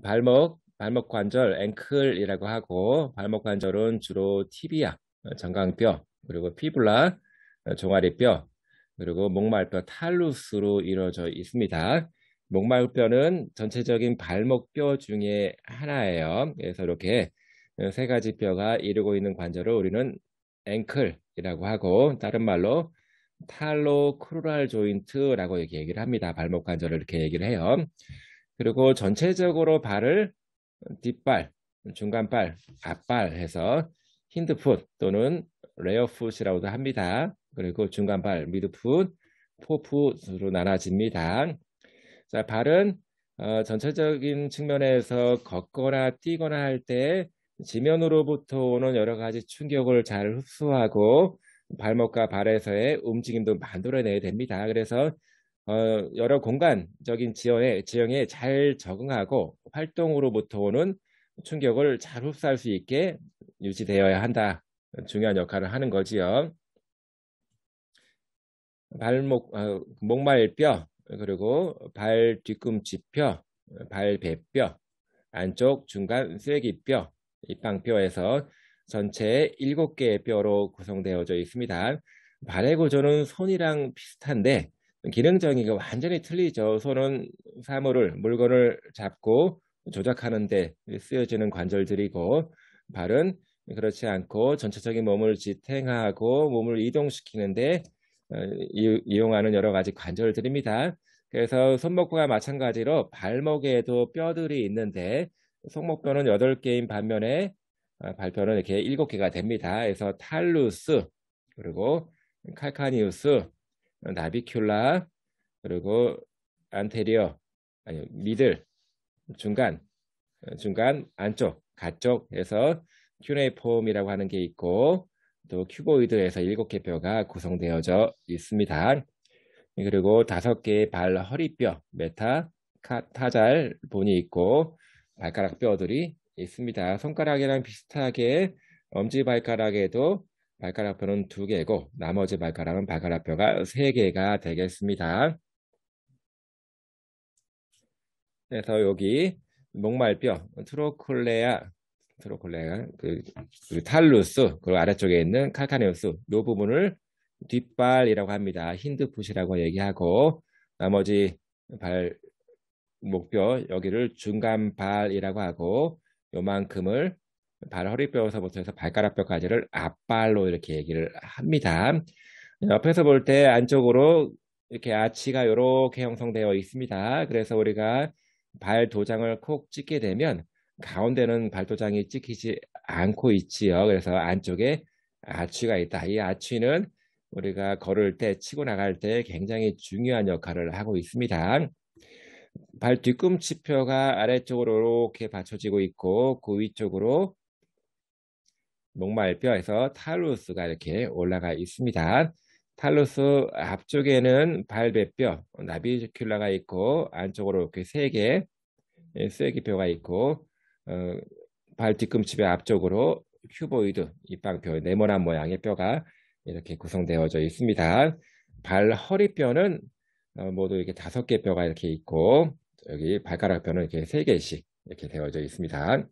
발목 관절 앵클이라고 하고 발목 관절은 주로 티비아, 정강뼈, 그리고 피블라, 종아리뼈, 그리고 목말뼈 탈루스로 이루어져 있습니다. 목말뼈는 전체적인 발목뼈 중에 하나예요. 그래서 이렇게 세 가지 뼈가 이루고 있는 관절을 우리는 앵클이라고 하고 다른 말로 탈로 크루랄 조인트라고 이렇게 얘기를 합니다. 발목 관절을 이렇게 얘기를 해요. 그리고 전체적으로 발을 뒷발, 중간발, 앞발 해서 힌드풋 또는 레어풋이라고도 합니다. 그리고 중간발, 미드풋, 포풋으로 나눠집니다. 자, 발은 전체적인 측면에서 걷거나 뛰거나 할 때 지면으로부터 오는 여러 가지 충격을 잘 흡수하고 발목과 발에서의 움직임도 만들어내야 됩니다. 그래서 여러 공간적인 지형에 잘 적응하고 활동으로부터 오는 충격을 잘 흡수할 수 있게 유지되어야 한다. 중요한 역할을 하는 거지요. 목말뼈, 그리고 발 뒤꿈치뼈, 발배뼈, 안쪽 중간 쐐기뼈, 입방뼈에서 전체 7개의 뼈로 구성되어져 있습니다. 발의 구조는 손이랑 비슷한데 기능적인 게 완전히 틀리죠. 손은 물건을 잡고 조작하는 데 쓰여지는 관절들이고 발은 그렇지 않고 전체적인 몸을 지탱하고 몸을 이동시키는데 이용하는 여러 가지 관절들입니다. 그래서 손목과 마찬가지로 발목에도 뼈들이 있는데 손목뼈는 8개인 반면에 발뼈는 이렇게 7개가 됩니다. 그래서 탈루스, 그리고 칼카니우스, 나비큘라, 그리고 안테리어, 아니 미들, 중간, 안쪽, 가쪽 해서 큐네이폼이라고 하는 게 있고 또 큐보이드에서 7개 뼈가 구성되어져 있습니다. 그리고 5개의 발 허리뼈, 타잘 본이 있고 발가락 뼈들이 있습니다. 손가락이랑 비슷하게 엄지발가락에도 발가락뼈는 2개고 나머지 발가락은 발가락뼈가 3개가 되겠습니다. 그래서 여기 목말뼈, 트로콜레아, 그리고 탈루스, 그리고 아래쪽에 있는 칼카네우스, 이 부분을 뒷발이라고 합니다. 힌드풋이라고 얘기하고 나머지 발 목뼈 여기를 중간발이라고 하고 요만큼을 발 허리뼈에서부터 해서 발가락뼈까지를 앞발로 이렇게 얘기를 합니다. 옆에서 볼 때 안쪽으로 이렇게 아치가 이렇게 형성되어 있습니다. 그래서 우리가 발 도장을 콕 찍게 되면 가운데는 발 도장이 찍히지 않고 있지요. 그래서 안쪽에 아치가 있다. 이 아치는 우리가 걸을 때 치고 나갈 때 굉장히 중요한 역할을 하고 있습니다. 발 뒤꿈치뼈가 아래쪽으로 이렇게 받쳐지고 있고 그 위쪽으로 목말뼈에서 탈루스가 이렇게 올라가 있습니다. 탈루스 앞쪽에는 발배뼈, 나비큘라가 있고 안쪽으로 이렇게 3개 쐐기뼈가 있고 발 뒤꿈치뼈 앞쪽으로 큐보이드, 입방뼈, 네모난 모양의 뼈가 이렇게 구성되어져 있습니다. 발 허리뼈는 모두 이렇게 5개 뼈가 이렇게 있고 여기 발가락뼈는 이렇게 3개씩 이렇게 되어져 있습니다.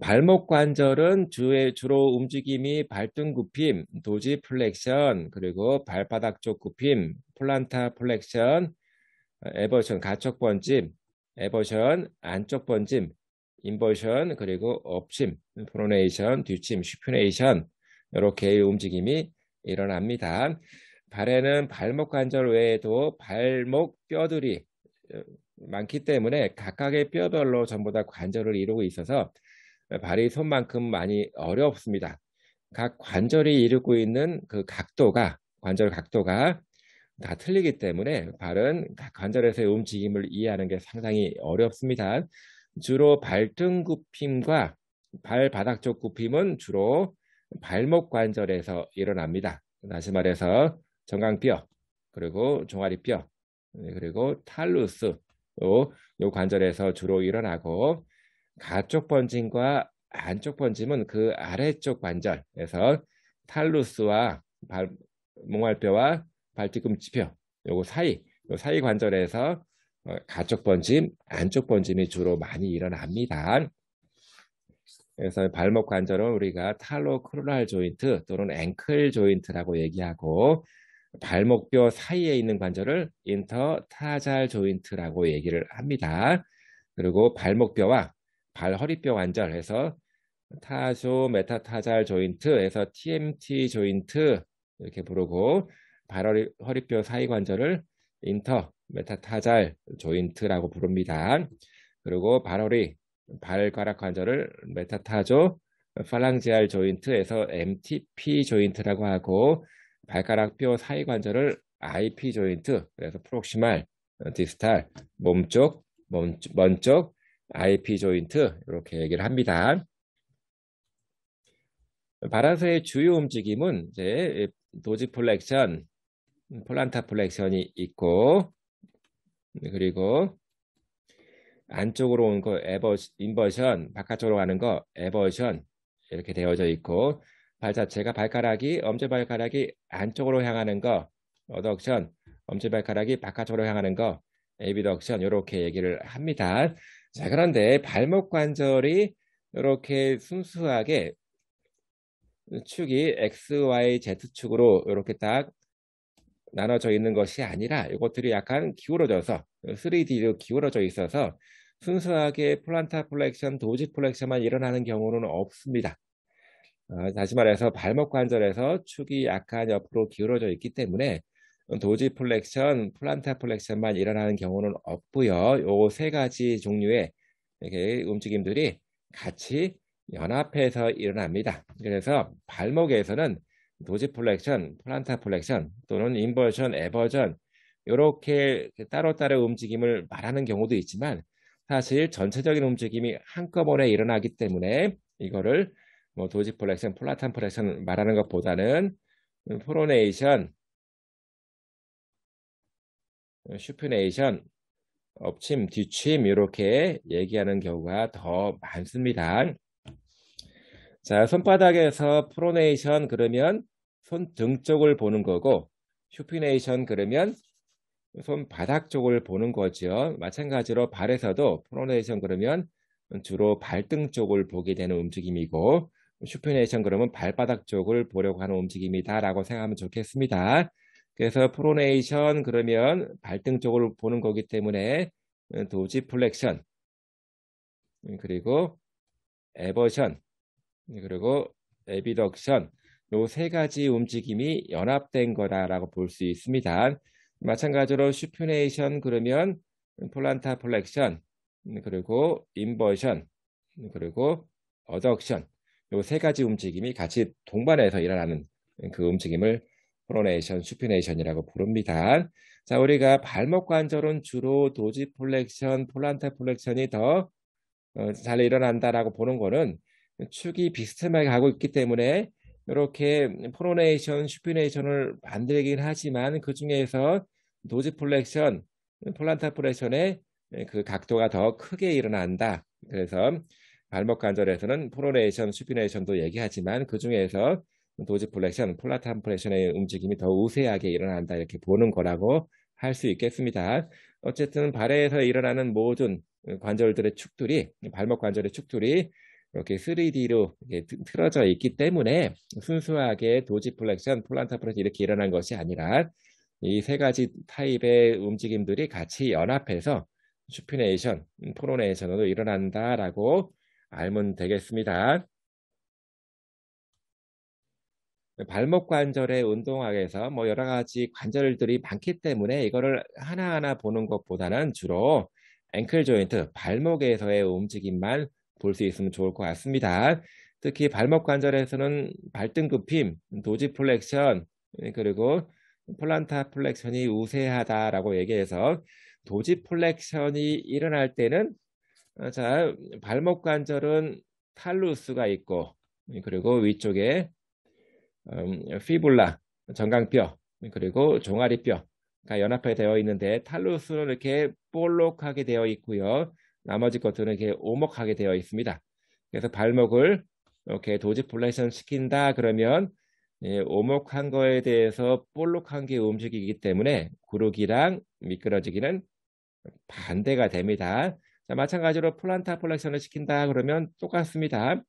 발목 관절은 주로 움직임이 발등 굽힘, 도지 플렉션, 그리고 발바닥 쪽 굽힘, 플란타 플렉션, 에버션, 가쪽 번짐, 에버션, 안쪽 번짐, 인버션, 그리고 업심, 프로네이션, 뒤침, 슈피네이션 이렇게 움직임이 일어납니다. 발에는 발목 관절 외에도 발목 뼈들이 많기 때문에 각각의 뼈별로 전부 다 관절을 이루고 있어서 발이 손만큼 많이 어렵습니다. 각 관절이 이루고 있는 그 관절 각도가 다 틀리기 때문에 발은 각 관절에서의 움직임을 이해하는 게 상당히 어렵습니다. 주로 발등 굽힘과 발바닥 쪽 굽힘은 주로 발목 관절에서 일어납니다. 다시 말해서 정강뼈, 그리고 종아리뼈, 그리고 탈루스, 요 관절에서 주로 일어나고 가쪽 번짐과 안쪽 번짐은 그 아래쪽 관절에서 탈루스와 목말뼈와 발뒤꿈치뼈 요거 사이 사이 관절에서 가쪽 번짐, 안쪽 번짐이 주로 많이 일어납니다. 그래서 발목 관절은 우리가 탈로크루랄 조인트 또는 앵클 조인트라고 얘기하고 발목뼈 사이에 있는 관절을 인터타잘 조인트라고 얘기를 합니다. 그리고 발목뼈와 발허리뼈 관절에서 타조 메타타잘 조인트에서 TMT 조인트 이렇게 부르고 발허리뼈 사이 관절을 인터 메타타잘 조인트라고 부릅니다. 그리고 발허리 발가락 관절을 메타타조 팔랑지알 조인트에서 MTP 조인트라고 하고 발가락 뼈 사이 관절을 IP 조인트 그래서 프록시말 디스탈 몸쪽 먼쪽 IP 조인트 이렇게 얘기를 합니다. 발화서의 주요 움직임은 이제 도지플렉션, 플란타 플렉션이 있고 그리고 안쪽으로 온 거 인버션, 바깥쪽으로 가는 거 에버션 이렇게 되어져 있고 발 자체가 발가락이 엄지발가락이 안쪽으로 향하는 거 어덕션, 엄지발가락이 바깥쪽으로 향하는 거 에비덕션 이렇게 얘기를 합니다. 자, 그런데 발목 관절이 이렇게 순수하게 축이 X, Y, Z축으로 이렇게 딱 나눠져 있는 것이 아니라 이것들이 약간 기울어져서 3D로 기울어져 있어서 순수하게 플란타 플렉션, 도지 플렉션만 일어나는 경우는 없습니다. 다시 말해서 발목 관절에서 축이 약간 옆으로 기울어져 있기 때문에 도지 플렉션, 플란타 플렉션만 일어나는 경우는 없고요. 요 세 가지 종류의 이렇게 움직임들이 같이 연합해서 일어납니다. 그래서 발목에서는 도지 플렉션, 플란타 플렉션 또는 인버전, 에버전 이렇게 따로따로 움직임을 말하는 경우도 있지만 사실 전체적인 움직임이 한꺼번에 일어나기 때문에 이거를 뭐 도지 플렉션, 플란타 플렉션 말하는 것보다는 프로네이션, 슈피네이션, 엎침, 뒤침 이렇게 얘기하는 경우가 더 많습니다. 자, 손바닥에서 프로네이션 그러면 손등 쪽을 보는 거고 슈피네이션 그러면 손바닥 쪽을 보는 거죠. 마찬가지로 발에서도 프로네이션 그러면 주로 발등 쪽을 보게 되는 움직임이고 슈피네이션 그러면 발바닥 쪽을 보려고 하는 움직임이다라고 생각하면 좋겠습니다. 그래서 프로네이션 그러면 발등 쪽을 보는 거기 때문에 도지 플렉션 그리고 에버션 그리고 에비덕션 요 세 가지 움직임이 연합된 거다라고 볼 수 있습니다. 마찬가지로 슈피네이션 그러면 플란타 플렉션 그리고 인버션 그리고 어덕션 요 세 가지 움직임이 같이 동반해서 일어나는 그 움직임을 프로네이션, 슈피네이션이라고 부릅니다. 자, 우리가 발목 관절은 주로 도지 플렉션, 플란타 플렉션이 더 잘 일어난다라고 보는 거는 축이 비스듬하게 가고 있기 때문에 이렇게 프로네이션, 슈피네이션을 만들긴 하지만 그 중에서 도지 플렉션, 플란타 플렉션의 그 각도가 더 크게 일어난다. 그래서 발목 관절에서는 프로네이션, 슈피네이션도 얘기하지만 그 중에서 도지 플렉션, 플란타 플렉션의 움직임이 더 우세하게 일어난다 이렇게 보는 거라고 할 수 있겠습니다. 어쨌든 발에서 일어나는 모든 관절들의 축들이 발목 관절의 축들이 이렇게 3D로 틀어져 있기 때문에 순수하게 도지 플렉션, 플란타 플렉션 이렇게 일어난 것이 아니라 이 세 가지 타입의 움직임들이 같이 연합해서 슈피네이션, 프로네이션으로 일어난다라고 알면 되겠습니다. 발목 관절의 운동학에서 뭐 여러 가지 관절들이 많기 때문에 이거를 하나하나 보는 것보다는 주로 앵클 조인트, 발목에서의 움직임만 볼 수 있으면 좋을 것 같습니다. 특히 발목 관절에서는 발등 굽힘, 도지 플렉션, 그리고 플란타 플렉션이 우세하다라고 얘기해서 도지 플렉션이 일어날 때는 자, 발목 관절은 탈루스가 있고 그리고 위쪽에 피불라, 정강뼈, 그리고 종아리뼈가 연합해 되어 있는데 탈루스는 이렇게 볼록하게 되어 있고요. 나머지 것들은 이렇게 오목하게 되어 있습니다. 그래서 발목을 이렇게 도지 플렉션 시킨다 그러면 오목한 거에 대해서 볼록한 게 움직이기 때문에 구르기랑 미끄러지기는 반대가 됩니다. 자, 마찬가지로 플란타 플렉션을 시킨다 그러면 똑같습니다.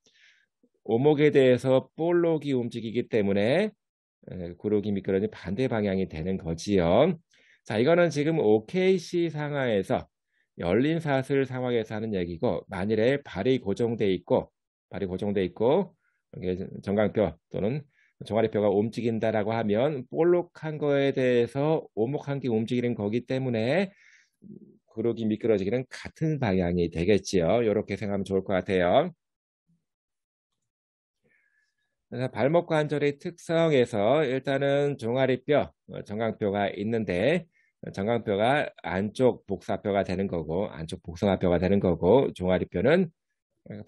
오목에 대해서 볼록이 움직이기 때문에 구르기 미끄러지 반대 방향이 되는 거지요. 자, 이거는 지금 OKC 상황에서 열린 사슬 상황에서 하는 얘기고, 만일에 발이 고정돼 있고 이게 정강뼈 또는 종아리뼈가 움직인다라고 하면 볼록한 거에 대해서 오목한 게 움직이는 거기 때문에 구르기 미끄러지기는 같은 방향이 되겠지요. 이렇게 생각하면 좋을 것 같아요. 그래서 발목 관절의 특성에서 일단은 종아리뼈, 정강뼈가 있는데 정강뼈가 안쪽 복사뼈가 되는 거고 안쪽 복숭아뼈가 되는 거고 종아리뼈는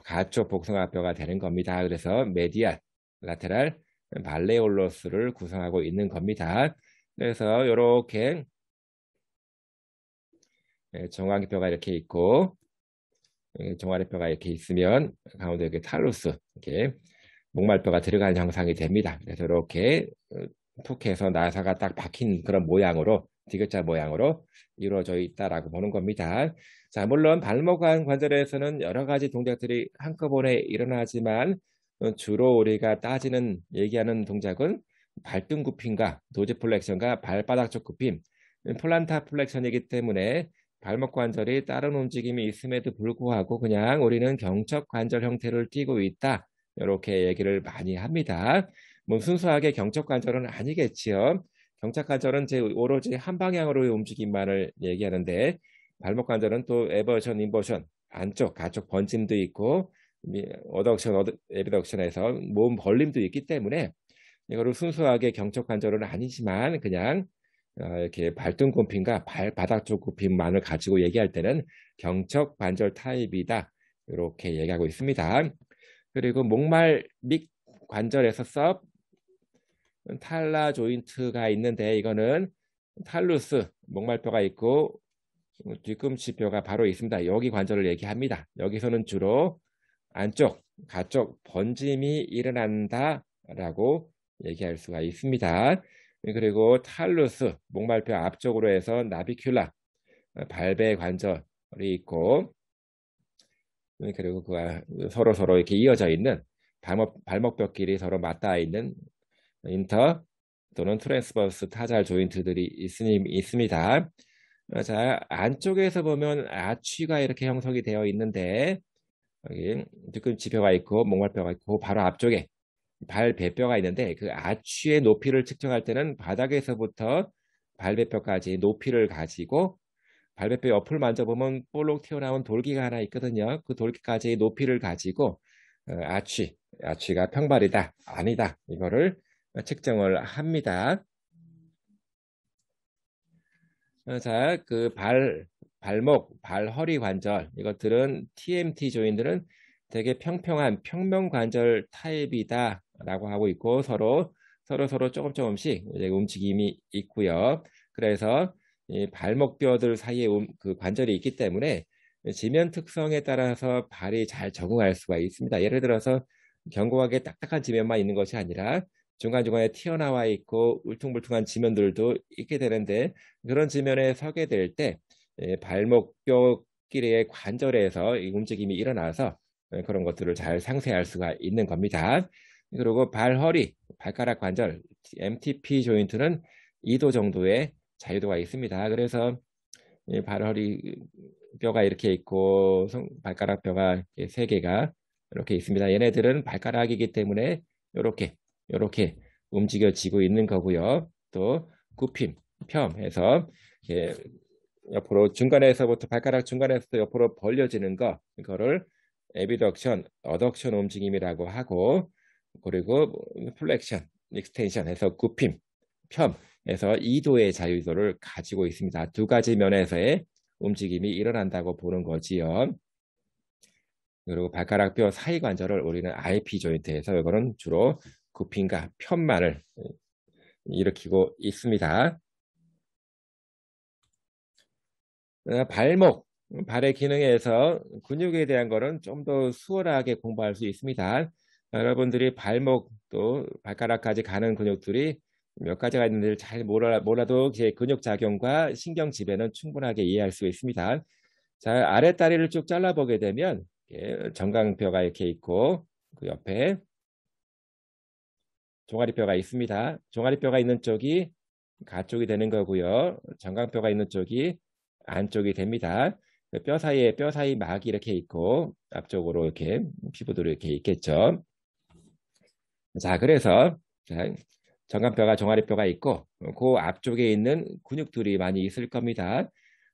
가쪽 복숭아뼈가 되는 겁니다. 그래서 메디안, 라테랄, 발레올로스를 구성하고 있는 겁니다. 그래서 이렇게 정강뼈가 이렇게 있고 종아리뼈가 이렇게 있으면 가운데 이렇게 탈루스 이렇게 목말뼈가 들어가는 형상이 됩니다. 그래서 이렇게 툭 해서 나사가 딱 박힌 그런 모양으로 디귿자 모양으로 이루어져 있다라고 보는 겁니다. 자, 물론 발목 관절에서는 여러 가지 동작들이 한꺼번에 일어나지만 주로 우리가 얘기하는 동작은 발등 굽힘과 노즈 플렉션과 발바닥 쪽 굽힘, 플란타 플렉션이기 때문에 발목 관절이 다른 움직임이 있음에도 불구하고 그냥 우리는 경적 관절 형태를 띠고 있다. 이렇게 얘기를 많이 합니다. 뭐 순수하게 경적 관절은 아니겠지요. 경적 관절은 오로지 한 방향으로의 움직임만을 얘기하는데 발목 관절은 또 에버션, 인버션, 안쪽, 가쪽 번짐도 있고 어덕션, 에비덕션에서 몸 벌림도 있기 때문에 이거를 순수하게 경적 관절은 아니지만 그냥 이렇게 발등 굽힘과 발바닥 쪽 굽힘만을 가지고 얘기할 때는 경적 관절 타입이다. 이렇게 얘기하고 있습니다. 그리고 목말 밑 관절에서 탈라 조인트가 있는데 이거는 탈루스 목말뼈가 있고 뒤꿈치뼈가 바로 있습니다. 여기 관절을 얘기합니다. 여기서는 주로 안쪽, 가쪽 번짐이 일어난다라고 얘기할 수가 있습니다. 그리고 탈루스 목말뼈 앞쪽으로 해서 나비큘라 발배 관절이 있고 그리고 서로 이렇게 이어져 있는 발목뼈끼리 서로 맞닿아 있는 인터 또는 트랜스버스 타잘 조인트들이 있습니다. 자, 안쪽에서 보면 아취가 이렇게 형성이 되어 있는데 여기 뒤꿈치뼈가 있고 목말뼈가 있고 바로 앞쪽에 발배뼈가 있는데 그 아취의 높이를 측정할 때는 바닥에서부터 발배뼈까지 높이를 가지고 발배뼈 옆을 만져보면 볼록 튀어나온 돌기가 하나 있거든요. 그 돌기까지의 높이를 가지고 아취가 평발이다, 아니다 이거를 측정을 합니다. 자, 발목, 발허리 관절 이것들은 TMT 조인들은 되게 평평한 평면 관절 타입이다라고 하고 있고 서로 조금씩 움직임이 있고요. 그래서 이 발목뼈들 사이에 그 관절이 있기 때문에 지면 특성에 따라서 발이 잘 적응할 수가 있습니다. 예를 들어서 견고하게 딱딱한 지면만 있는 것이 아니라 중간중간에 튀어나와 있고 울퉁불퉁한 지면들도 있게 되는데 그런 지면에 서게 될 때 발목뼈끼리의 관절에서 움직임이 일어나서 그런 것들을 잘 상쇄할 수가 있는 겁니다. 그리고 발허리, 발가락 관절, MTP 조인트는 2도 정도의 자유도가 있습니다. 그래서 발허리 뼈가 이렇게 있고 발가락 뼈가 3개가 이렇게 있습니다. 얘네들은 발가락이기 때문에 이렇게 움직여지고 있는 거고요. 또 굽힘, 펴 해서 옆으로 발가락 중간에서부터 옆으로 벌려지는 이거를 에비덕션, 어덕션 움직임이라고 하고 그리고 플렉션, 익스텐션 해서 굽힘, 펴 해서 2도의 자유도를 가지고 있습니다. 두 가지 면에서의 움직임이 일어난다고 보는 거지요. 그리고 발가락 뼈 사이 관절을 우리는 IP 조인트에서 이거는 주로 굽힘과 편만을 일으키고 있습니다. 발의 기능에서 근육에 대한 거는 좀 더 수월하게 공부할 수 있습니다. 여러분들이 발목 또 발가락까지 가는 근육들이 몇 가지가 있는지 잘 몰라도 제 근육 작용과 신경 지배는 충분하게 이해할 수 있습니다. 자, 아랫다리를 쭉 잘라보게 되면 정강뼈가 이렇게 있고 그 옆에 종아리뼈가 있습니다. 종아리뼈가 있는 쪽이 가쪽이 되는 거고요. 정강뼈가 있는 쪽이 안쪽이 됩니다. 뼈 사이에 뼈 사이 막이 이렇게 있고 앞쪽으로 이렇게 피부도 이렇게 있겠죠. 자, 그래서 자, 정강뼈가 종아리뼈가 있고 그 앞쪽에 있는 근육들이 많이 있을 겁니다.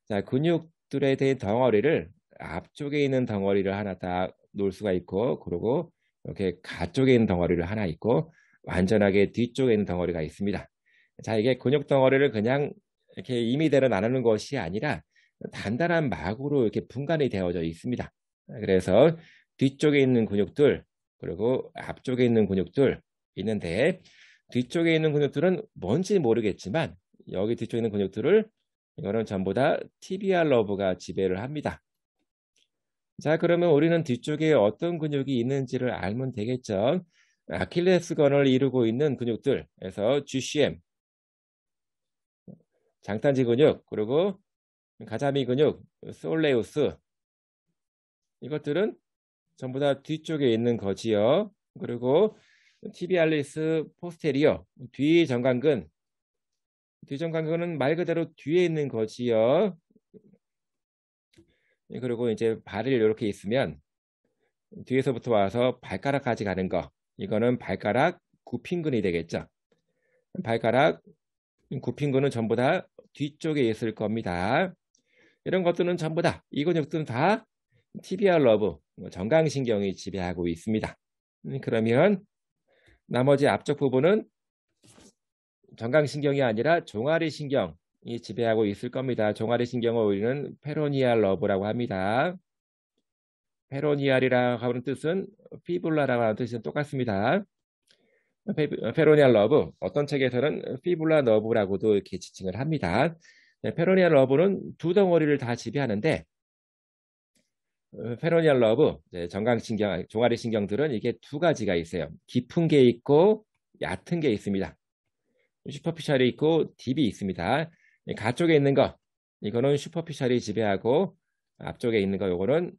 자, 근육들에 대한 덩어리를 앞쪽에 있는 덩어리를 하나 딱 놓을 수가 있고 그리고 이렇게 가쪽에 있는 덩어리를 하나 있고 완전하게 뒤쪽에 있는 덩어리가 있습니다. 자, 이게 근육 덩어리를 그냥 이렇게 임의대로 나누는 것이 아니라 단단한 막으로 이렇게 분간이 되어져 있습니다. 그래서 뒤쪽에 있는 근육들 그리고 앞쪽에 있는 근육들 있는데 뒤쪽에 있는 근육들은 뭔지 모르겠지만 여기 뒤쪽에 있는 근육들을 이거는 전부 다 티비알 러브가 지배를 합니다. 자, 그러면 우리는 뒤쪽에 어떤 근육이 있는지를 알면 되겠죠. 아킬레스건을 이루고 있는 근육들에서 GCM, 장단지 근육, 그리고 가자미 근육, 솔레우스 이것들은 전부 다 뒤쪽에 있는 거지요. 그리고 티비알리스 포스테리어, 뒤정강근은 말 그대로 뒤에 있는 거지요. 그리고 이제 발을 이렇게 있으면 뒤에서부터 와서 발가락까지 가는 거. 이거는 발가락 굽힌근이 되겠죠. 발가락 굽힌근은 전부 다 뒤쪽에 있을 겁니다. 이런 것들은 전부 다, 이 근육들은 다 티비알 러브, 정강신경이 지배하고 있습니다. 그러면 나머지 앞쪽 부분은 정강신경이 아니라 종아리신경이 지배하고 있을 겁니다. 종아리신경을 우리는 페로니알 러브라고 합니다. 페로니알이라고 하는 뜻은 피불라라고 하는 뜻은 똑같습니다. 페로니알 러브, 어떤 책에서는 피불라 너브라고도 이렇게 지칭을 합니다. 페로니알 러브는 두 덩어리를 다 지배하는데 페로니알 러브, 정강신경, 종아리신경들은 이게 두 가지가 있어요. 깊은 게 있고 얕은 게 있습니다. 슈퍼피셜이 있고 딥이 있습니다. 가쪽에 있는 거, 이거는 슈퍼피셜이 지배하고 앞쪽에 있는 거, 이거는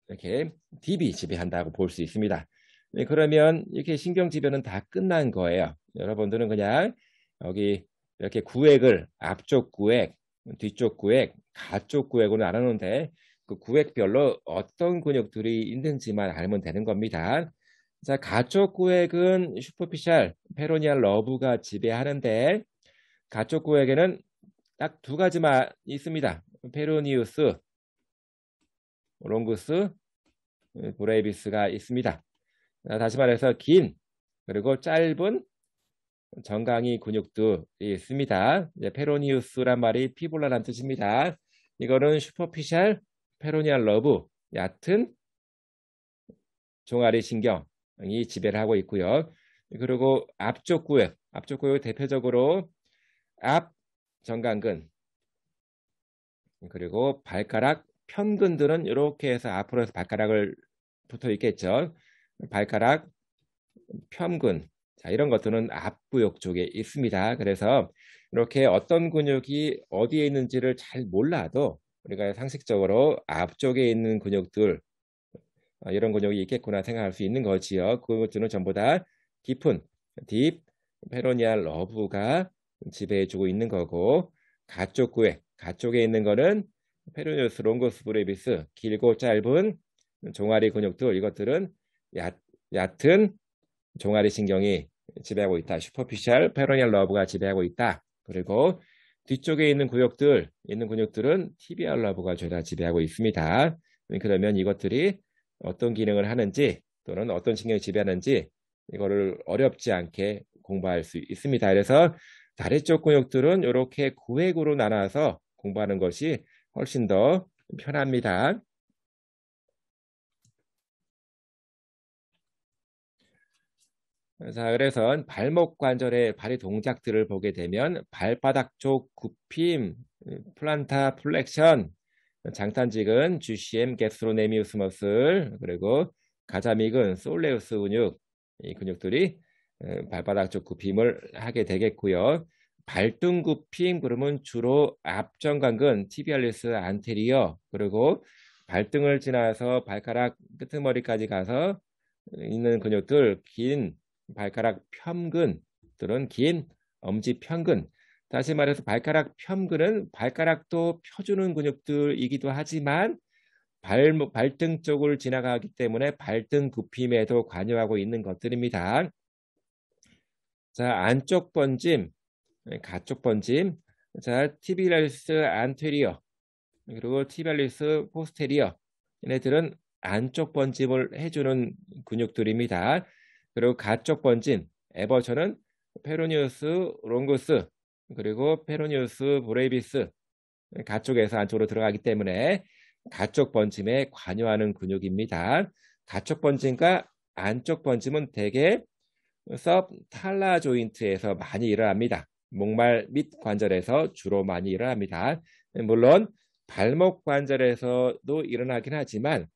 이렇게 딥이 지배한다고 볼 수 있습니다. 그러면 이렇게 신경 지배는 다 끝난 거예요. 여러분들은 그냥 여기 이렇게 구획을 앞쪽 구획, 뒤쪽 구획, 가쪽 구획으로 나누는데 그 구획별로 어떤 근육들이 있는지만 알면 되는 겁니다. 자, 가쪽 구획은 슈퍼피셜, 페로니알 러브가 지배하는데 가쪽 구획에는 딱 두 가지만 있습니다. 페로니우스, 롱구스, 브레이비스가 있습니다. 다시 말해서 긴 그리고 짧은 정강이 근육들이 있습니다. 페로니우스란 말이 피불라란 뜻입니다. 이거는 슈퍼피셜 페로니알 러브, 얕은 종아리 신경이 지배를 하고 있고요. 그리고 앞쪽 구역 대표적으로 앞 정강근 그리고 발가락 편근들은 이렇게 해서 앞으로 해서 발가락을 붙어 있겠죠. 발가락 편근, 자, 이런 것들은 앞구역 쪽에 있습니다. 그래서 이렇게 어떤 근육이 어디에 있는지를 잘 몰라도 우리가 상식적으로 앞쪽에 있는 근육들 이런 근육이 있겠구나 생각할 수 있는 거지요. 그것들은 전부 다 깊은 딥 페로니알 러브가 지배해주고 있는 거고 가쪽에 있는 거는 페로니우스 롱거스 브레비스 길고 짧은 종아리 근육들 이것들은 얕은 종아리 신경이 지배하고 있다. 슈퍼피셜 페로니얼 러브가 지배하고 있다. 그리고 뒤쪽에 있는 근육들은 티비알 러브가 죄다 지배하고 있습니다. 그러면 이것들이 어떤 기능을 하는지 또는 어떤 신경이 지배하는지 이거를 어렵지 않게 공부할 수 있습니다. 그래서 다리 쪽 근육들은 이렇게 구획으로 나눠서 공부하는 것이 훨씬 더 편합니다. 자, 그래서 발목 관절의 발의 동작들을 보게 되면 발바닥 쪽 굽힘, 플란타 플렉션, 장탄직은 GCM, 게스트로네미우스 머슬, 그리고 가자믹은 솔레우스 근육, 이 근육들이 발바닥 쪽 굽힘을 하게 되겠고요. 발등 굽힘 그러면 주로 앞정강근 티비알리스 안테리어 그리고 발등을 지나서 발가락 끄트머리까지 가서 있는 근육들, 긴 발가락 편근들은 긴 엄지 편근. 다시 말해서 발가락 편근은 발가락도 펴주는 근육들이기도 하지만 발등 쪽을 지나가기 때문에 발등 굽힘에도 관여하고 있는 것들입니다. 자, 안쪽 번짐, 가쪽 번짐. 자, 티비알리스 안테리어 그리고 티비알리스 포스테리어. 얘네들은 안쪽 번짐을 해주는 근육들입니다. 그리고 가쪽 번짐, 에버션은 페로니우스 롱구스 그리고 페로니우스 브레이비스. 가쪽에서 안쪽으로 들어가기 때문에 가쪽 번짐에 관여하는 근육입니다. 가쪽 번짐과 안쪽 번짐은 대개 섭탈라 조인트에서 많이 일어납니다. 목말 밑 관절에서 주로 많이 일어납니다. 물론 발목 관절에서도 일어나긴 하지만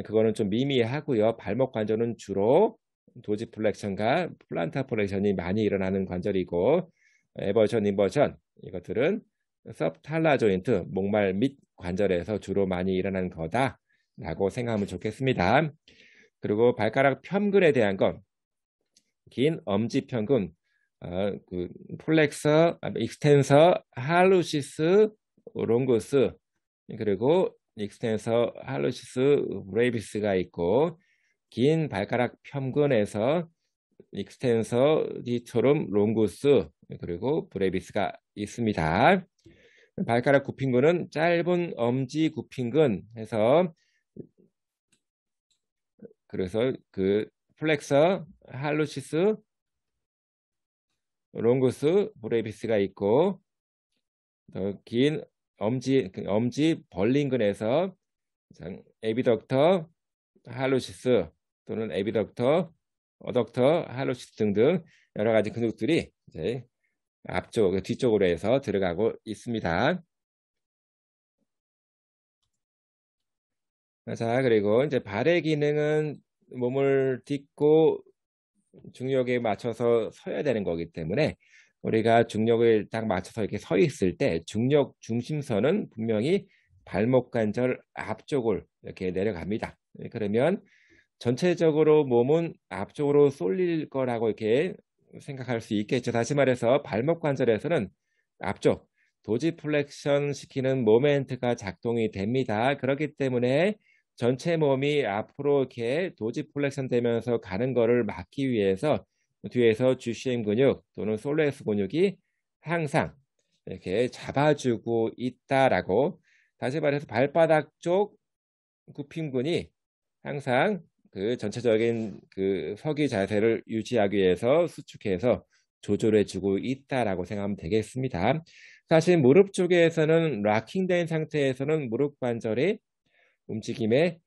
그거는 좀 미미하고요. 발목 관절은 주로 도지플렉션과 플란타 플렉션이 많이 일어나는 관절이고 에버션, 인버션 이것들은 섭탈라 조인트, 목말 밑 관절에서 주로 많이 일어나는 거다라고 생각하면 좋겠습니다. 그리고 발가락 편근에 대한 건 긴 엄지 편근, 그 플렉서, 익스텐서, 할루시스, 롱구스 그리고 익스텐서, 할루시스, 브레이비스가 있고 긴 발가락 편근에서 익스텐서, 디토름, 롱구스 그리고 브레이비스가 있습니다. 발가락 굽힌근은 짧은 엄지 굽힌근 해서 그래서 그 플렉서, 할루시스, 롱구스, 브레이비스가 있고 더 긴 엄지 벌린근에서 에비덕터, 할루시스 또는 에비덕터, 어덕터, 할루시스 등등 여러 가지 근육들이 이제 앞쪽, 뒤쪽으로 해서 들어가고 있습니다. 자, 그리고 이제 발의 기능은 몸을 딛고 중력에 맞춰서 서야 되는 거기 때문에 우리가 중력을 딱 맞춰서 이렇게 서 있을 때 중력 중심선은 분명히 발목 관절 앞쪽을 이렇게 내려갑니다. 그러면 전체적으로 몸은 앞쪽으로 쏠릴 거라고 이렇게 생각할 수 있겠죠. 다시 말해서 발목 관절에서는 앞쪽 도지플렉션 시키는 모멘트가 작동이 됩니다. 그렇기 때문에 전체 몸이 앞으로 이렇게 도지플렉션 되면서 가는 거를 막기 위해서 뒤에서 주시엠 근육 또는 솔레스 근육이 항상 이렇게 잡아주고 있다라고, 다시 말해서 발바닥 쪽 굽힘근이 항상 그 전체적인 그 서기 자세를 유지하기 위해서 수축해서 조절해주고 있다라고 생각하면 되겠습니다. 사실 무릎 쪽에서는 락킹된 상태에서는 무릎 관절이 움직임에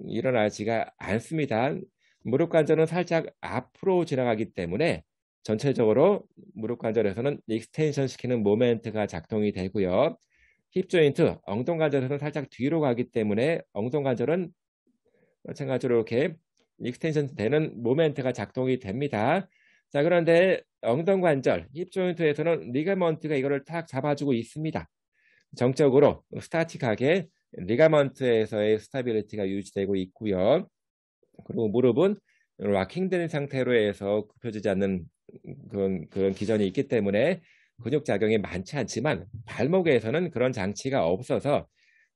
일어나지가 않습니다. 무릎 관절은 살짝 앞으로 지나가기 때문에 전체적으로 무릎 관절에서는 익스텐션 시키는 모멘트가 작동이 되고요. 힙 조인트, 엉덩 관절에서는 살짝 뒤로 가기 때문에 엉덩 관절은 마찬가지로 이렇게 익스텐션 되는 모멘트가 작동이 됩니다. 자, 그런데 엉덩 관절, 힙 조인트에서는 리가먼트가 이거를 탁 잡아주고 있습니다. 정적으로 스타틱하게 리가먼트에서의 스타빌리티가 유지되고 있고요. 그리고 무릎은 락킹된 상태로 해서 굽혀지지 않는 그런 기전이 있기 때문에 근육 작용이 많지 않지만 발목에서는 그런 장치가 없어서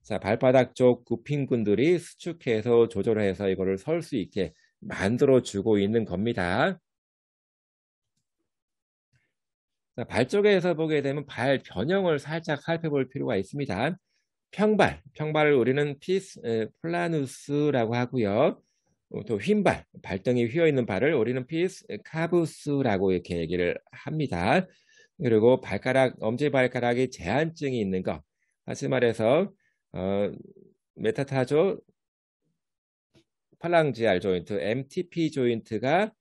자, 발바닥 쪽 굽힌근들이 수축해서 조절해서 이거를 설 수 있게 만들어 주고 있는 겁니다. 자, 발 쪽에서 보게 되면 발 변형을 살짝 살펴볼 필요가 있습니다. 평발을 우리는 피스 플라누스라고 하고요. 또 휜발, 발등이 휘어 있는 발을 우리는 피스 카부스라고 이렇게 얘기를 합니다. 그리고 발가락, 엄지발가락에 제한증이 있는 거, 다시 말해서 메타타조 팔랑지알 조인트, MTP 조인트가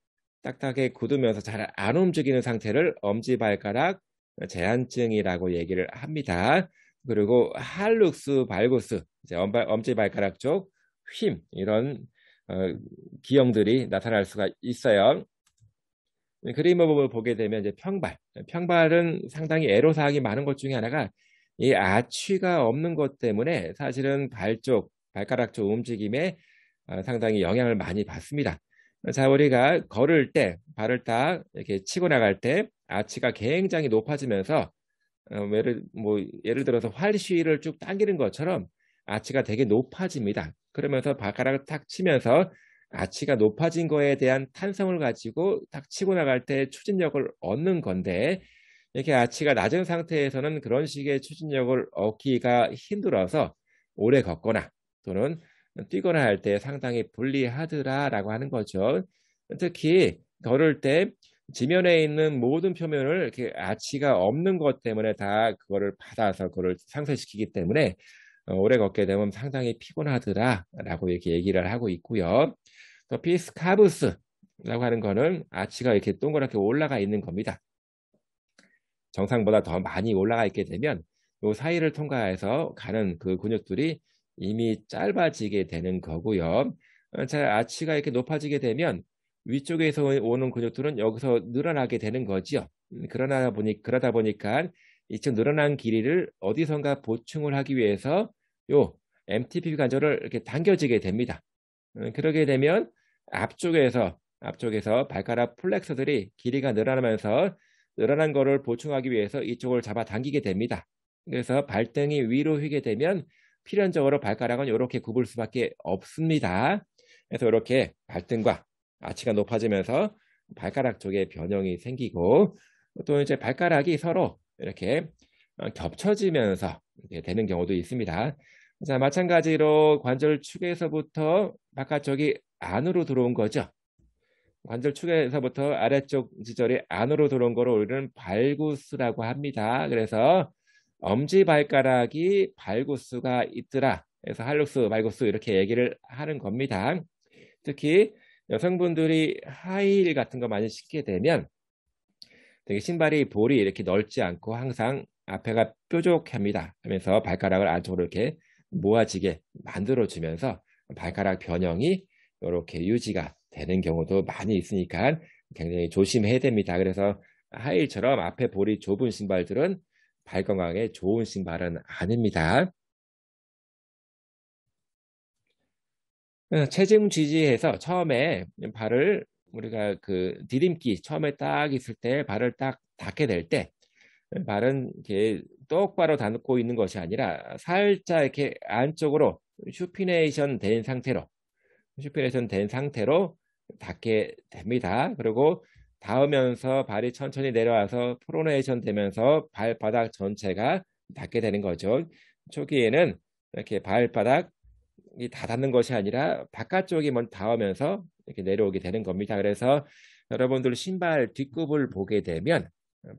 딱딱하게 굳으면서 잘 안 움직이는 상태를 엄지발가락 제한증이라고 얘기를 합니다. 그리고 할룩스 발구스, 이제 엄지발가락 쪽 힘, 이런 기형들이 나타날 수가 있어요. 그림을 보게 되면 이제 평발은 상당히 애로사항이 많은 것 중에 하나가 이 아취가 없는 것 때문에 사실은 발가락 쪽 움직임에 상당히 영향을 많이 받습니다. 자, 우리가 걸을 때 발을 딱 이렇게 치고 나갈 때 아치가 굉장히 높아지면서 예를 들어서 활시위를 쭉 당기는 것처럼 아치가 되게 높아집니다. 그러면서 발가락을 탁 치면서 아치가 높아진 거에 대한 탄성을 가지고 탁 치고 나갈 때 추진력을 얻는 건데, 이렇게 아치가 낮은 상태에서는 그런 식의 추진력을 얻기가 힘들어서 오래 걷거나 또는 뛰거나 할 때 상당히 불리하더라라고 하는 거죠. 특히 걸을 때 지면에 있는 모든 표면을 이렇게 아치가 없는 것 때문에 다 그거를 받아서 그걸 상쇄시키기 때문에 오래 걷게 되면 상당히 피곤하더라라고 이렇게 얘기를 하고 있고요. 또 피스카브스라고 하는 거는 아치가 이렇게 동그랗게 올라가 있는 겁니다. 정상보다 더 많이 올라가 있게 되면 이 사이를 통과해서 가는 그 근육들이 이미 짧아지게 되는 거고요. 자, 아치가 이렇게 높아지게 되면 위쪽에서 오는 근육들은 여기서 늘어나게 되는 거죠. 그러다 보니까 이쪽 늘어난 길이를 어디선가 보충을 하기 위해서 요 MTP 관절을 이렇게 당겨지게 됩니다. 그러게 되면 앞쪽에서 발가락 플렉서들이 길이가 늘어나면서 늘어난 거를 보충하기 위해서 이쪽을 잡아 당기게 됩니다. 그래서 발등이 위로 휘게 되면 필연적으로 발가락은 이렇게 굽을 수밖에 없습니다. 그래서 이렇게 발등과 아치가 높아지면서 발가락 쪽에 변형이 생기고 또 이제 발가락이 서로 이렇게 겹쳐지면서 되는 경우도 있습니다. 자, 마찬가지로 관절 축에서부터 바깥쪽이 안으로 들어온 거죠. 관절 축에서부터 아래쪽 지절이 안으로 들어온 거를 우리는 발구스라고 합니다. 그래서 엄지발가락이 발구스가 있더라. 그래서 할루스, 말구스 이렇게 얘기를 하는 겁니다. 특히 여성분들이 하이힐 같은 거 많이 신게 되면 되게 신발이 볼이 이렇게 넓지 않고 항상 앞에가 뾰족합니다. 하면서 발가락을 안쪽으로 이렇게 모아지게 만들어주면서 발가락 변형이 이렇게 유지가 되는 경우도 많이 있으니까 굉장히 조심해야 됩니다. 그래서 하이힐처럼 앞에 볼이 좁은 신발들은 발 건강에 좋은 신발은 아닙니다. 체중 지지해서 처음에 발을 우리가 그 디딤기 처음에 딱 있을 때 발을 딱 닿게 될 때 발은 이렇게 똑바로 닿고 있는 것이 아니라 살짝 이렇게 안쪽으로 슈피네이션 된 상태로 닿게 됩니다. 그리고 닿으면서 발이 천천히 내려와서 프로네이션 되면서 발바닥 전체가 닿게 되는 거죠. 초기에는 이렇게 발바닥이 다 닿는 것이 아니라 바깥쪽이 먼저 닿으면서 이렇게 내려오게 되는 겁니다. 그래서 여러분들 신발 뒷굽을 보게 되면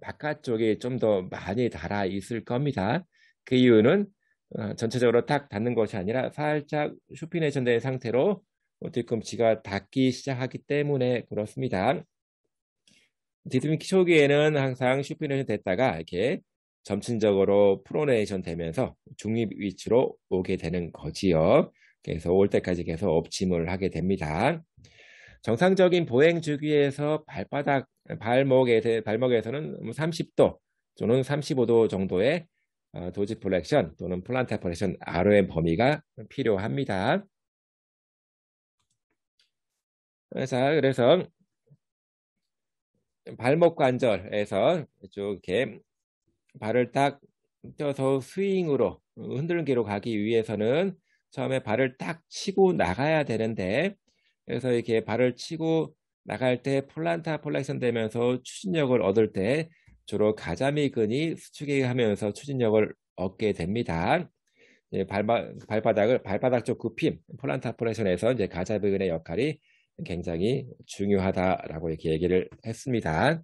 바깥쪽이 좀 더 많이 닳아 있을 겁니다. 그 이유는 전체적으로 딱 닿는 것이 아니라 살짝 슈피네이션 된 상태로 뒤꿈치가 닿기 시작하기 때문에 그렇습니다. 디딤기 초기에는 항상 슈피네이션 됐다가 이렇게 점진적으로 프로네이션 되면서 중립 위치로 오게 되는 거지요. 그래서 올 때까지 계속 엎침을 하게 됩니다. 정상적인 보행 주기에서 발목에서는 30도 또는 35도 정도의 도지 플렉션 또는 플란타 플렉션 ROM 범위가 필요합니다. 자, 그래서 발목 관절에서 이렇게 발을 딱 떼서 스윙으로 흔들기로 가기 위해서는 처음에 발을 딱 치고 나가야 되는데, 그래서 이렇게 발을 치고 나갈 때 플란타 플렉션 되면서 추진력을 얻을 때 주로 가자미근이 수축이 하면서 추진력을 얻게 됩니다. 발바닥 쪽 굽힘, 플란타 플렉션에서 이제 가자미근의 역할이 굉장히 중요하다라고 이렇게 얘기를 했습니다.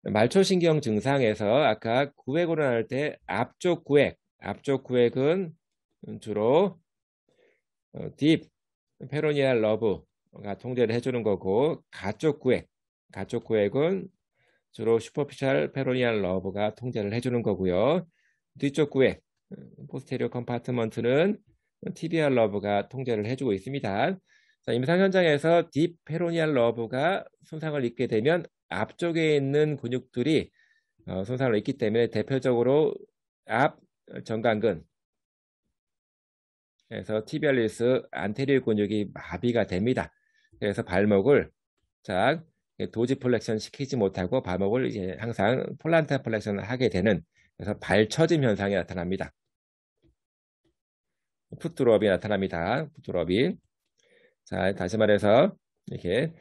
말초신경 증상에서 아까 구획으로 나눌 때 앞쪽 구획은 주로 딥 페로니알 러브가 통제를 해주는 거고, 가쪽 구획은 주로 슈퍼피셜 페로니알 러브가 통제를 해주는 거고요. 뒤쪽 구획 포스테리어 컴파트먼트는 tibial 러브가 통제를 해주고 있습니다. 자, 임상 현장에서 딥페로니알 러브가 손상을 입게 되면 앞쪽에 있는 근육들이 손상을 입기 때문에 대표적으로 앞 정강근, 그래서 티비알리스 안테리어 근육이 마비가 됩니다. 그래서 발목을 자 도지 플렉션 시키지 못하고 발목을 이제 항상 플란타 플렉션을 하게 되는, 그래서 발 처짐 현상이 나타납니다. 풋드롭이 나타납니다. 풋드롭이. 자, 다시 말해서 이렇게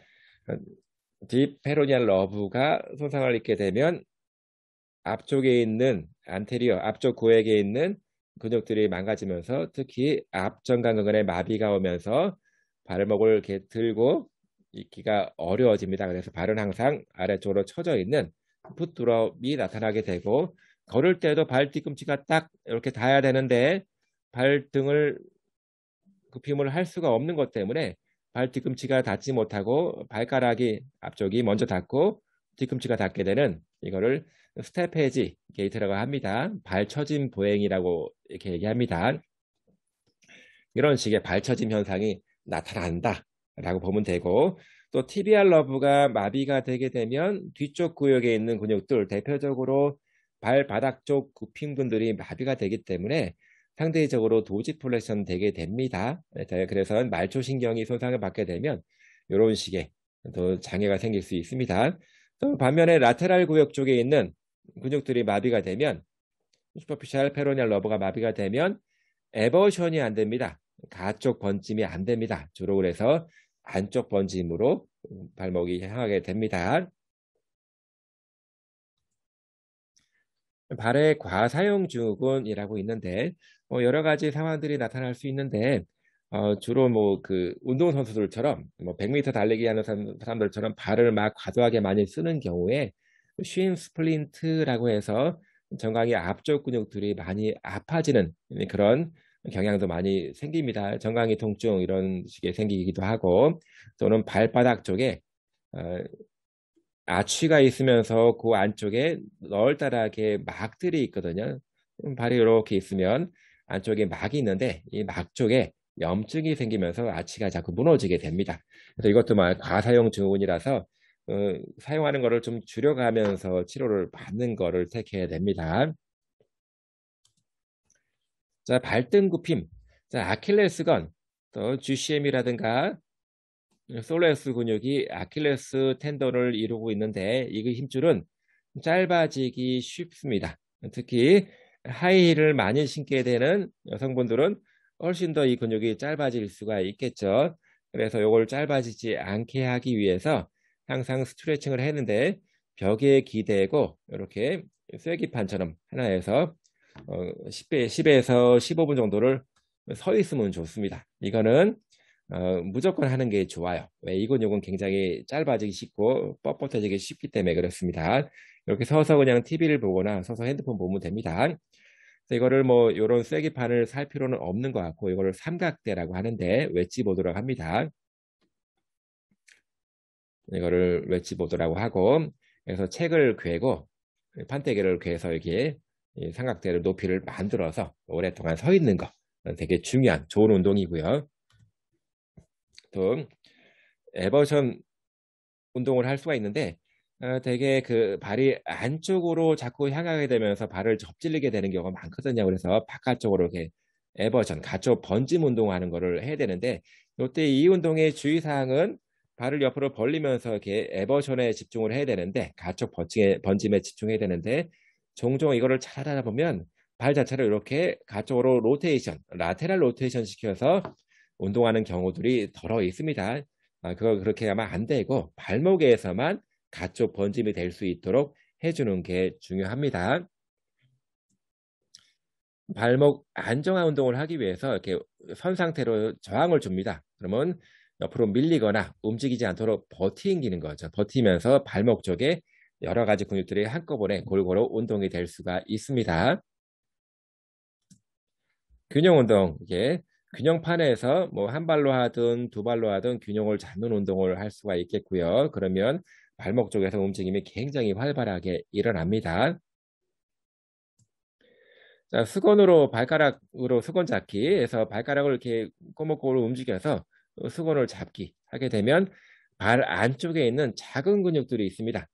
딥페로니알 러브가 손상을 입게 되면 앞쪽에 있는 안테리어, 앞쪽 고액에 있는 근육들이 망가지면서 특히 앞정강근에 마비가 오면서 발목을 이렇게 들고 있기가 어려워집니다. 그래서 발은 항상 아래쪽으로 처져 있는 풋드롭이 나타나게 되고, 걸을 때도 발 뒤꿈치가 딱 이렇게 닿아야 되는데 발등을 굽힘을 할 수가 없는 것 때문에 발 뒤꿈치가 닿지 못하고 발가락이 앞쪽이 먼저 닿고 뒤꿈치가 닿게 되는, 이거를 스테페지 게이트라고 합니다. 발처짐 보행이라고 이렇게 얘기합니다. 이런 식의 발처짐 현상이 나타난다 라고 보면 되고, 또 티비알 러브가 마비가 되게 되면 뒤쪽 구역에 있는 근육들, 대표적으로 발바닥 쪽 굽힘근들이 마비가 되기 때문에 상대적으로 도지플렉션 되게 됩니다. 그래서 말초신경이 손상을 받게 되면 이런 식의 또 장애가 생길 수 있습니다. 또 반면에 라테랄 구역 쪽에 있는 근육들이 마비가 되면, 슈퍼피셜 페로니알 러버가 마비가 되면 에버션이 안 됩니다. 가쪽 번짐이 안 됩니다. 주로 그래서 안쪽 번짐으로 발목이 향하게 됩니다. 발의 과사용 증후군이라고 있는데 여러 가지 상황들이 나타날 수 있는데, 주로 뭐 그 운동선수들처럼 뭐 100m 달리기 하는 사람들처럼 발을 막 과도하게 많이 쓰는 경우에 쉰 스플린트라고 해서 정강이 앞쪽 근육들이 많이 아파지는 그런 경향도 많이 생깁니다. 정강이 통증 이런 식의 생기기도 하고, 또는 발바닥 쪽에 아취가 있으면서 그 안쪽에 널따라게 막들이 있거든요. 발이 이렇게 있으면 안쪽에 막이 있는데 이 막 쪽에 염증이 생기면서 아치가 자꾸 무너지게 됩니다. 그래서 이것도 과사용 증후군이라서 사용하는 거를 좀 줄여가면서 치료를 받는 거를 택해야 됩니다. 자, 발등 굽힘. 자, 아킬레스건, 또 GCM이라든가 솔레스 근육이 아킬레스 텐던을 이루고 있는데 이 힘줄은 짧아지기 쉽습니다. 특히 하이힐을 많이 신게 되는 여성분들은 훨씬 더 이 근육이 짧아질 수가 있겠죠. 그래서 이걸 짧아지지 않게 하기 위해서 항상 스트레칭을 했는데 벽에 기대고 이렇게 쐐기판처럼 하나에서 10에서 15분 정도를 서 있으면 좋습니다. 이거는 무조건 하는 게 좋아요. 왜? 이 근육은 굉장히 짧아지기 쉽고 뻣뻣해지기 쉽기 때문에 그렇습니다. 이렇게 서서 그냥 TV를 보거나 서서 핸드폰 보면 됩니다. 그래서 이거를 뭐 이런 쐐기판을 살 필요는 없는 것 같고, 이거를 삼각대라고 하는데 웨지보드라고 합니다. 이거를 웨지보드라고 하고, 그래서 책을 괴고 판때기를 괴서 이렇게 이 삼각대를 높이를 만들어서 오랫동안 서 있는 거 되게 중요한 좋은 운동이고요. 또 에버션 운동을 할 수가 있는데 되게 그 발이 안쪽으로 자꾸 향하게 되면서 발을 접질리게 되는 경우가 많거든요. 그래서 바깥쪽으로 이렇게 에버션, 가쪽 번짐 운동하는 거를 해야 되는데, 이때 이 운동의 주의사항은 발을 옆으로 벌리면서 이렇게 에버션에 집중을 해야 되는데, 가쪽 번짐에 집중해야 되는데, 종종 이거를 잘하다 보면 발 자체를 이렇게 가쪽으로 로테이션, 라테랄 로테이션 시켜서 운동하는 경우들이 더러 있습니다. 그거 그렇게 하면 안 되고 발목에서만 가쪽 번짐이 될 수 있도록 해주는 게 중요합니다. 발목 안정화 운동을 하기 위해서 이렇게 선 상태로 저항을 줍니다. 그러면 옆으로 밀리거나 움직이지 않도록 버티기는 거죠. 버티면서 발목 쪽에 여러 가지 근육들이 한꺼번에 골고루 운동이 될 수가 있습니다. 균형 운동, 이게 균형판에서 뭐 한 발로 하든 두 발로 하든 균형을 잡는 운동을 할 수가 있겠고요. 그러면 발목 쪽에서 움직임이 굉장히 활발하게 일어납니다. 자, 수건으로 발가락으로 수건 잡기에서 발가락을 이렇게 꼬목꼬목 움직여서 수건을 잡기 하게 되면 발 안쪽에 있는 작은 근육들이 있습니다.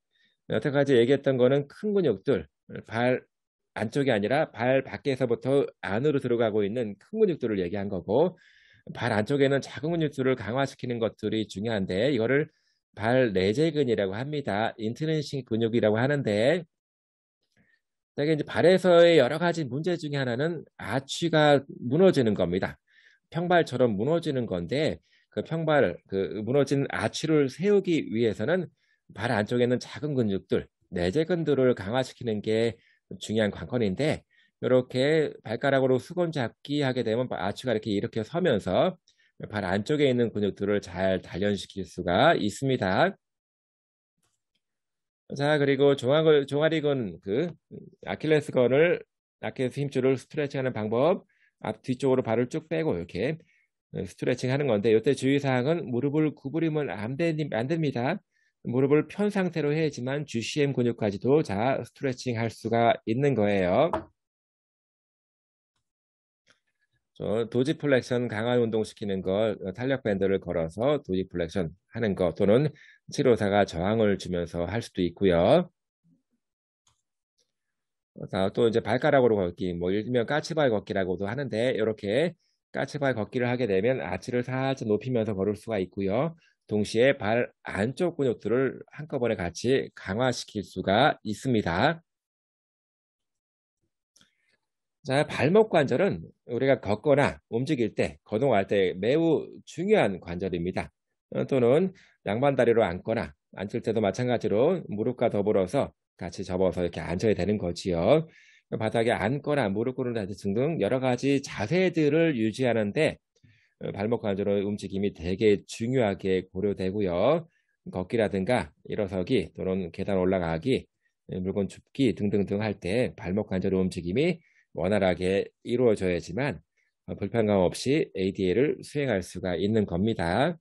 여태까지 얘기했던 거는 큰 근육들, 발 안쪽이 아니라 발 밖에서부터 안으로 들어가고 있는 큰 근육들을 얘기한 거고, 발 안쪽에는 작은 근육들을 강화시키는 것들이 중요한데 이거를 발 내재근이라고 합니다. 인트린식 근육이라고 하는데, 이게 이제 발에서의 여러 가지 문제 중에 하나는 아치가 무너지는 겁니다. 평발처럼 무너지는 건데 그 무너진 아치를 세우기 위해서는 발 안쪽에는 작은 근육들, 내재근들을 강화시키는 게 중요한 관건인데, 이렇게 발가락으로 수건 잡기 하게 되면 아치가 이렇게 서면서 발 안쪽에 있는 근육들을 잘 단련시킬 수가 있습니다. 자, 그리고 종아리근 아킬레스 힘줄을 스트레칭하는 방법. 앞 뒤쪽으로 발을 쭉 빼고 이렇게 스트레칭 하는 건데, 이때 주의사항은 무릎을 구부리면 안 됩니다. 무릎을 편 상태로 해야지만 GCM 근육까지도 스트레칭 할 수가 있는 거예요. 도지플렉션 강화 운동시키는 거, 탄력 밴드를 걸어서 도지플렉션 하는 거, 또는 치료사가 저항을 주면서 할 수도 있고요. 자, 또 이제 발가락으로 걷기, 뭐 일명 까치발 걷기라고도 하는데, 이렇게 까치발 걷기를 하게 되면 아치를 살짝 높이면서 걸을 수가 있고요. 동시에 발 안쪽 근육들을 한꺼번에 같이 강화시킬 수가 있습니다. 자, 발목 관절은 우리가 걷거나 움직일 때, 거동할 때 매우 중요한 관절입니다. 또는 양반다리로 앉거나 앉을 때도 마찬가지로 무릎과 더불어서 같이 접어서 이렇게 앉아야 되는 거지요. 바닥에 앉거나 무릎 꿇는 등등 여러 가지 자세들을 유지하는데 발목 관절의 움직임이 되게 중요하게 고려되고요. 걷기라든가 일어서기 또는 계단 올라가기, 물건 줍기 등등등 할 때 발목 관절의 움직임이 원활하게 이루어져야지만 불편감 없이 ADL을 수행할 수가 있는 겁니다.